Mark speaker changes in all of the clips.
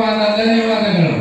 Speaker 1: ಹೃದಯಪೂರ್ವಕವಾದ ಧನ್ಯವಾದಗಳು.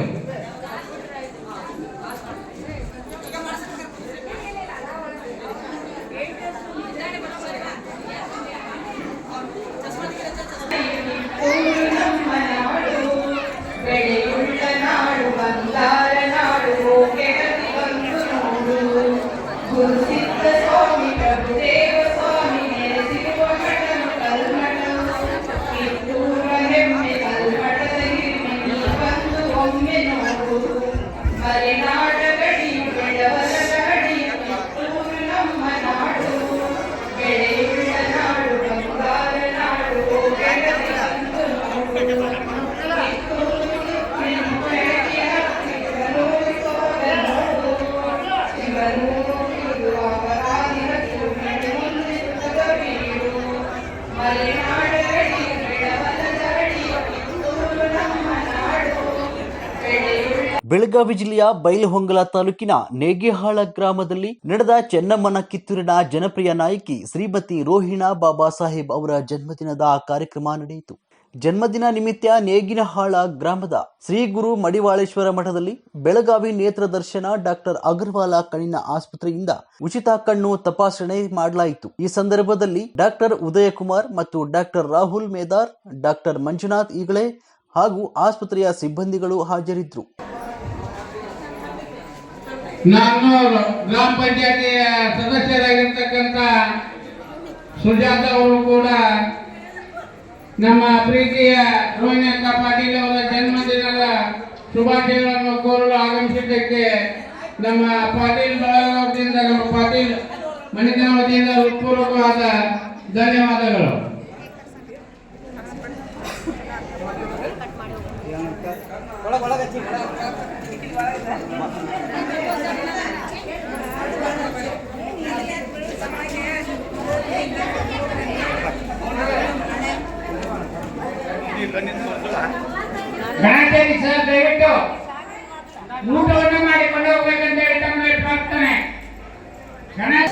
Speaker 2: ಬೆಳಗಾವಿ ಜಿಲ್ಲೆಯ ಬೈಲಹೊಂಗಲ ತಾಲೂಕಿನ ನೇಗಿಹಾಳ ಗ್ರಾಮದಲ್ಲಿ ನಡೆದ ಚೆನ್ನಮ್ಮನ ಕಿತ್ತೂರಿನ ಜನಪ್ರಿಯ ನಾಯಕಿ ಶ್ರೀಮತಿ ರೋಹಿಣಾ ಬಾಬಾ ಸಾಹೇಬ್ ಅವರ ಜನ್ಮದಿನದ ಕಾರ್ಯಕ್ರಮ ನಡೆಯಿತು. ಜನ್ಮದಿನ ನಿಮಿತ್ತ ನೇಗಿನಹಾಳ ಗ್ರಾಮದ ಶ್ರೀ ಗುರು ಮಡಿವಾಳೇಶ್ವರ ಮಠದಲ್ಲಿ ಬೆಳಗಾವಿ ನೇತ್ರ ದರ್ಶನ ಡಾಕ್ಟರ್ ಅಗರ್ವಾಲ ಕಣ್ಣಿನ ಆಸ್ಪತ್ರೆಯಿಂದ ಉಚಿತ ಕಣ್ಣು ತಪಾಸಣೆ ಮಾಡಲಾಯಿತು. ಈ ಸಂದರ್ಭದಲ್ಲಿ ಡಾಕ್ಟರ್ ಉದಯಕುಮಾರ್ ಮತ್ತು ಡಾಕ್ಟರ್ ರಾಹುಲ್ ಮೇದಾರ್, ಡಾಕ್ಟರ್ ಮಂಜುನಾಥ್ ಈಗಳೆ ಹಾಗೂ ಆಸ್ಪತ್ರೆಯ ಸಿಬ್ಬಂದಿಗಳು ಹಾಜರಿದ್ದರು.
Speaker 1: ನಾನು ಗ್ರಾಮ ಪಂಚಾಯತಿಯ ಸದಸ್ಯರಾಗಿರ್ತಕ್ಕಂಥ ಸುಜಾತ ಅವರು ಕೂಡ ನಮ್ಮ ಪ್ರೀತಿಯ ರೋಹಿಣಿ ಪಾಟೀಲ್ ಅವರ ಜನ್ಮದಿನದ ಶುಭಾಶಯಗಳನ್ನು ಕೋರಲು ಆಗಮಿಸಿದ್ದಕ್ಕೆ ನಮ್ಮ ಪಾಟೀಲ್ ಬಳಗದಿಂದ, ನಮ್ಮ ಪಾಟೀಲ್ ಮನೆತನ ವತಿಯಿಂದ ಹೃತ್ಪೂರ್ವಕವಾದ ಧನ್ಯವಾದಗಳು. ಗಣೇಶಿ ಸರ್ ದಯವಿಟ್ಟು ಊಟವನ್ನು ಮಾಡಿಕೊಂಡು ಹೋಗ್ಬೇಕಂತ ಹೇಳಿ ತಮ್ಮಲ್ಲಿ ಪ್ರಾರ್ಥನೆ. ಗಣೇಶ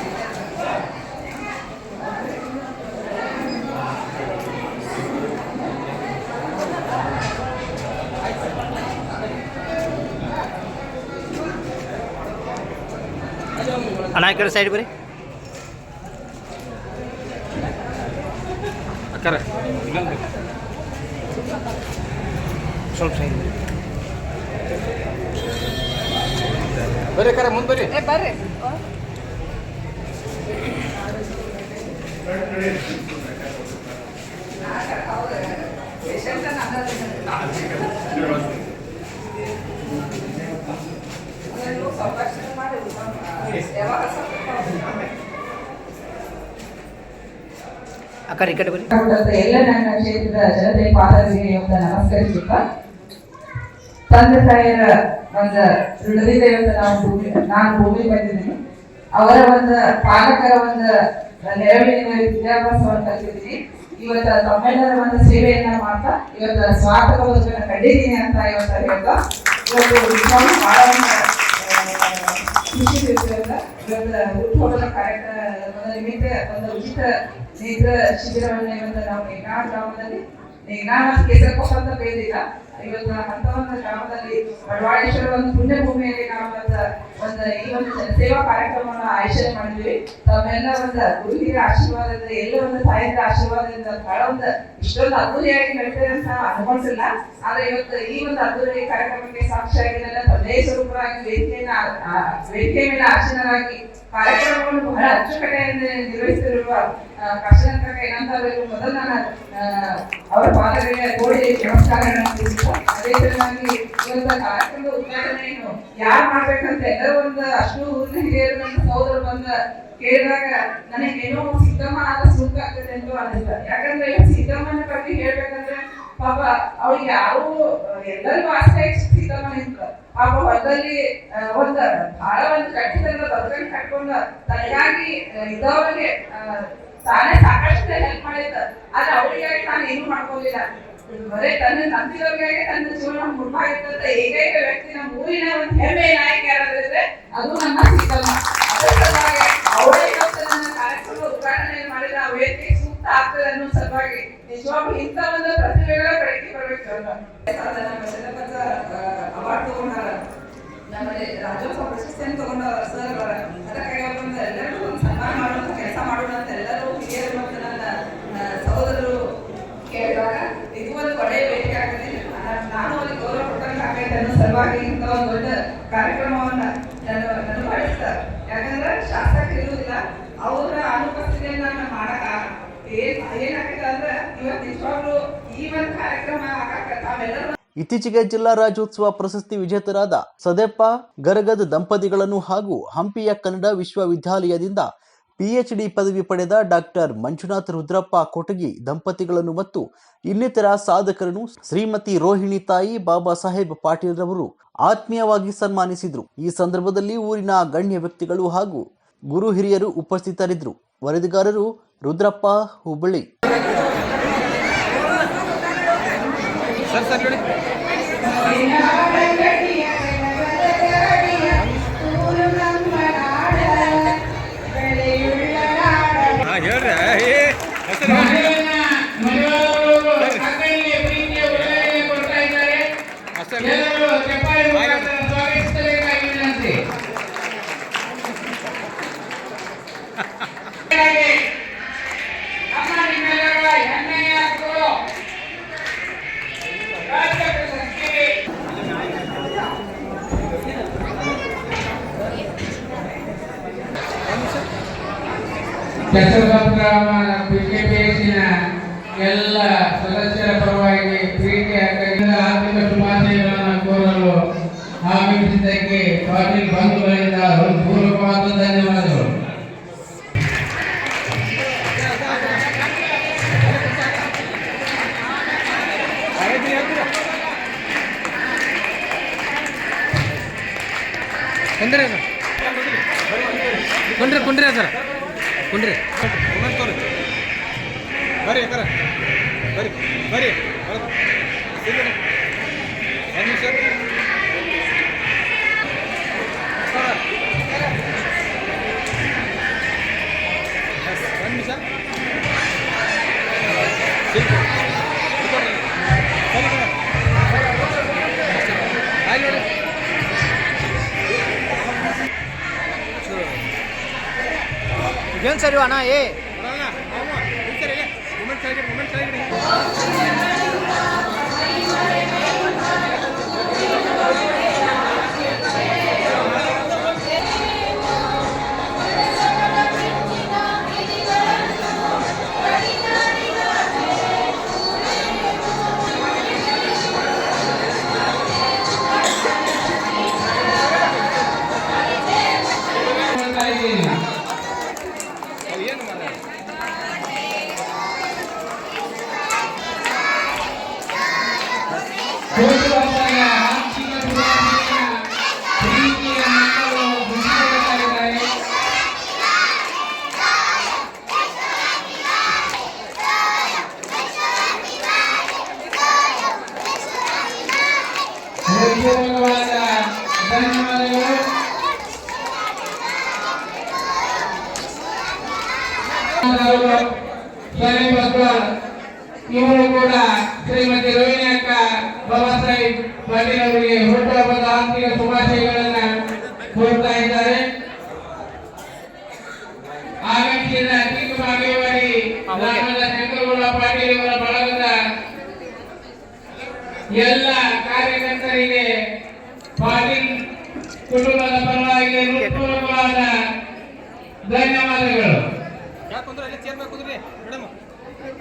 Speaker 2: ಅನಾಯಕರ ಸೈಡ್ ಬರೀ ಅಕ್ಕರ ಸ್ವಲ್ಪ ಸೈಡ್ ಬರ್ರಿ ಅಕ್ಕರ ಮುಂದೆ ಬರ್ರಿ ಬರ್ರಿ. ಅಕ್ಕರ ಈ ಕಡೆ ಬರ್ರಿ.
Speaker 3: ಎಲ್ಲ ನನ್ನ ಕ್ಷೇತ್ರದ ಜನತೆ ಪಾದಗಳಿಗೆ ನಮಸ್ಕರಿಸುತ್ತಾ, ತಂದೆ ತಾಯಿಯರ ಒಂದು ಋಣದಿಂದ ಇವತ್ತು ನಾನು ಭೂಮಿ ಬಂದಿದ್ದೀನಿ. ಅವರ ಒಂದು ಪಾಲಕರ ಒಂದು ನೆರವಿನ ವಿದ್ಯಾಭ್ಯಾಸವನ್ನು ಕಲಿತಿದ್ದೀನಿ. ಇವತ್ತು ತಮ್ಮೆಲ್ಲರ ಒಂದು ಸೇವೆಯನ್ನ ಮಾಡ್ತಾ ಇವತ್ತು ಸ್ವಾರ್ಥಕ ಬದುಕನ್ನು ಕಂಡಿದ್ದೀನಿ ಅಂತ ಇವತ್ತು ಹೇಳ್ತಾ ಇವತ್ತು ಬಹಳ ಖುಷಿ ಇವತ್ತು ಹುಟ್ಟುಹಬ್ಬದ ಕಾರ್ಯಕ್ರಮದ ನಿಮಿತ್ತ ಒಂದು ಉಚಿತ ನೇತ್ರ ಶಿಬಿರವನ್ನು ಇವತ್ತು ನಾವು ನೇಗ್ನಾಳ್ ಗ್ರಾಮದಲ್ಲಿ ನೇಗ್ನಾಳ್ ಕೇಸರಕೊಪ್ಪ ಅಂತ ಬೇದಿಲ್ಲ, ಇವತ್ತು ಅಂತ ಒಂದು ಗ್ರಾಮದಲ್ಲಿ ಮಡಿವಾಳೇಶ್ವರ ಒಂದು ಪುಣ್ಯ ಭೂಮಿಯಲ್ಲಿ ನಾವು ಒಂದು ಈ ಒಂದು ಸೇವಾ ಕಾರ್ಯಕ್ರಮವನ್ನು ಆಯೋಜನೆ ಮಾಡಿದ್ವಿ. ತಮ್ಮೆಲ್ಲ ಒಂದು ಗುರು ಹಿರಿಯ ಆಶೀರ್ವಾದದಿಂದ, ಎಲ್ಲ ಒಂದು ತಾಯಿಯ ಆಶೀರ್ವಾದದಿಂದ ಬಹಳ ಒಂದು ಇಷ್ಟೊಂದು ಅದ್ದೂರಿಯಾಗಿ ನಡೀತದೆ ಅಂತ ಅನ್ಕೊಂಡಿಲ್ಲ. ಆದ್ರೆ ಇವತ್ತು ಈ ಒಂದು ಅದ್ದೂರಿ ಕಾರ್ಯಕ್ರಮಕ್ಕೆ ಸಾಕ್ಷಿಯಾಗಿಲ್ಲ ತಂದೆ ಸ್ವರೂಪರಾಗಿ ವೇದಿಕೆ ಮೇಲೆ ಆಸೀನರಾಗಿ ಕಾರ್ಯಕ್ರಮವನ್ನು ಬಹಳ ಅಚ್ಚುಕಟ್ಟೆಯಿಂದ ನಿರ್ವಹಿಸುತ್ತಿರುವ ಕಷ್ಟನಂತರ ಏನಂತ ಮೊದಲು ನಾನು ಅವರ ಪಾದಗಳಿಗೆ ಕೋಡಿ ನಮಸ್ಕಾರಗಳನ್ನು ತಿಳಿಸಿದ್ದು. ಅದೇ ತರನಾಗಿ ಇವತ್ತು ಕಾರ್ಯಕ್ರಮದ ಉದ್ಘಾಟನೆಯನ್ನು ಯಾರು ಮಾಡ್ಬೇಕಂತ ಎಲ್ಲರೂ ಒಂದು ಅಷ್ಟು ಊರಿನ ಹಿರಿಯರು ಸಹೋದರು ಬಂದು ಕೇಳಿದಾಗ ನನಗೇನೋ ಸಿದ್ದಮ್ಮ ಆದ ಸೂಕ್ತ ಆಗ್ತದೆ ಎಂದು ಅನಿಸ್ತ. ಯಾಕಂದ್ರೆ ಸಿದ್ದಮ್ಮನ ಬಗ್ಗೆ ಹೇಳ್ಬೇಕಂದ್ರೆ ಪಾಪ ಅವಳಿಗೆ ಯಾರು ಎಲ್ಲರಿಗೂ ಆಸೆ ಸಿದ್ದಮ್ಮ ನಿಂತ ಪಾಪ ಹೊಲದಲ್ಲಿ ಒಂದು ಬಹಳ ಒಂದು ಕಟ್ಟಿದ ಬದುಕನ್ನು ಕಟ್ಕೊಂಡು ತನಗಾಗಿ ಇದ್ದವರಿಗೆ ತಾನೇ ಸಾಕಷ್ಟು ಹೆಲ್ಪ್ ಮಾಡಿದ್ದ. ಆದ್ರೆ ಅವಳಿಗಾಗಿ ನಾನು ಏನು ಮಾಡ್ಕೋಲಿಲ್ಲ. ಬರೇ ತನ್ನ ನಂಬಿದವ್ರಿಗಾಗಿ ತನ್ನ ಜೀವನ ಮುಡ್ಪಾಗಿರ್ತಂತ ಏಕೈಕ ವ್ಯಕ್ತಿ ನಮ್ಮ ಊರಿನ ಒಂದು ಹೆಮ್ಮೆಯ ನಾಯಕ ಯಾರಾದ್ರೆ ಅದು ನಮ್ಮ ಸಿದ್ದಮ್ಮ. ಅದರ ಸಲುವಾಗಿ ಅವಳೇ ಇವತ್ತು ನನ್ನ ಕಾರ್ಯಕ್ರಮ ಉದ್ಘಾಟನೆ ಮಾಡಿದ ಆ ವೇದಿಕೆ ಸೂಕ್ತ ಆಗ್ತದೆ ಅನ್ನೋ ಸಲುವಾಗಿ ನಿಜವಾಗ್ಲೂ ಇಂಥ ಒಂದು ಪ್ರತಿಭೆಗಳ ಬೆಳಕಿಗೆ ಬರಬೇಕು. ರಾಜ್ಯೋತ್ಸವ ಪ್ರಶಸ್ತಿಯನ್ನು ತಗೊಂಡ ಸರ್ ಅದಕ್ಕಾಗಿ ಅವ್ರನ್ನ ಎಲ್ಲರಿಗೂ ಒಂದು ಸನ್ಮಾನ ಮಾಡುವಂಥ ಕೆಲಸ ಮಾಡೋಣ ಅಂತ ಎಲ್ಲರೂ ಹಿರಿಯರು ಮತ್ತು ನನ್ನ ಸಹೋದರರು ಕೇಳಿದಾಗ ಇದು ಒಂದು ಒಳ್ಳೆಯ ವೇದಿಕೆ ಆಗ್ತದೆ. ನಾನು ಅವ್ರಿಗೆ ಗೌರವ ಕೊಟ್ಟಂಗೆ ಆಗೈತೆ ಅನ್ನೋ ಸಲುವಾಗಿ ಇಂಥ ಒಂದು ದೊಡ್ಡ ಕಾರ್ಯಕ್ರಮವನ್ನು ನಾನು ಮಾಡಿಸ್ತಾರೆ. ಯಾಕಂದ್ರೆ ಶಾಸಕರು ಇರುವುದಿಲ್ಲ, ಅವರ ಅನುಪಸ್ಥಿತಿಯನ್ನು ನಾನು ಮಾಡಕ ಏನಾಗಿದೆ ಅಂದ್ರೆ ಇವತ್ತು ನಿಜವಾಗ್ಲೂ ಈ ಒಂದು ಕಾರ್ಯಕ್ರಮ ಆಗಕ್ಕೆ ತಾವೆಲ್ಲರೂ.
Speaker 2: ಇತ್ತೀಚೆಗೆ ಜಿಲ್ಲಾ ರಾಜ್ಯೋತ್ಸವ ಪ್ರಶಸ್ತಿ ವಿಜೇತರಾದ ಸದೆಪ್ಪ ಗರಗದ್ ದಂಪತಿಗಳನ್ನು ಹಾಗೂ ಹಂಪಿಯ ಕನ್ನಡ ವಿಶ್ವವಿದ್ಯಾಲಯದಿಂದ PhD ಪದವಿ ಪಡೆದ ಡಾಕ್ಟರ್ ಮಂಜುನಾಥ್ ರುದ್ರಪ್ಪ ಕೊಟಗಿ ದಂಪತಿಗಳನ್ನು ಮತ್ತು ಇನ್ನಿತರ ಸಾಧಕರನ್ನು ಶ್ರೀಮತಿ ರೋಹಿಣಿ ತಾಯಿ ಬಾಬಾ ಸಾಹೇಬ್ ಪಾಟೀಲ್ ರವರು ಆತ್ಮೀಯವಾಗಿ ಸನ್ಮಾನಿಸಿದರು. ಈ ಸಂದರ್ಭದಲ್ಲಿ ಊರಿನ ಗಣ್ಯ ವ್ಯಕ್ತಿಗಳು ಹಾಗೂ ಗುರು ಹಿರಿಯರು ಉಪಸ್ಥಿತರಿದ್ದರು. ವರದಿಗಾರರು ರುದ್ರಪ್ಪ ಹುಬ್ಬಳ್ಳಿ.
Speaker 1: ಬಿಜೆಪಿಯ ಎಲ್ಲ ಸದಸ್ಯರ ಪರವಾಗಿ ಪ್ರೀತಿಯ ಆರ್ಥಿಕ ಶುಭಾಶಯಗಳನ್ನು ಕೋರಲು ಆಗಮಿಸಿದ್ದಕ್ಕೆ ಪಾಟೀಲ್ ಬಂಧುಗಳಿಂದ ಪೂರ್ವಕವಾದ ಧನ್ಯವಾದಗಳು.
Speaker 4: ಕುಂಡ್ರಿ ಸರ್ ಕುಂಡ್ರಿ ಬರ್ರಿ ಅಕ್ಕ ಬರ್ರಿ ಬರ್ರಿ ಒಂದು ನಿಮಿಷ ಒಂದು ನಿಮಿಷ ಆಯ್ತು ನೋಡಿ ಏನು ಸರಿ ಅಣ್ಣ ಏ
Speaker 1: ಇವರು ಕೂಡ ಶ್ರೀಮತಿ ರೋಹಿಣಿ ಅಕ್ಕ ಬಾಬಾ ಸಾಹೇಬ್ ಪಾಟೀಲ್ ಅವರಿಗೆ ಹುಟ್ಟುಹಬ್ಬದ ಆರ್ಥಿಕ ಶುಭಾಶಯಗಳನ್ನು ಕೋರ್ತಾ ಇದ್ದಾರೆ. ಆಗಮಿಸಿದ ಕಿಂಗ್ ಬಾಗೇವಾಡಿ ಗ್ರಾಮದ ಶಂಕರಗೌಡ ಪಾಟೀಲ್ ಅವರ ಬಳಗದ ಎಲ್ಲ ಕಾರ್ಯಕರ್ತರಿಗೆ ಪಾಟೀಲ್ ಕುಟುಂಬದ ಪರವಾಗಿ ಹೃತ್ಪೂರ್ವಕವಾದ ಧನ್ಯವಾದಗಳು.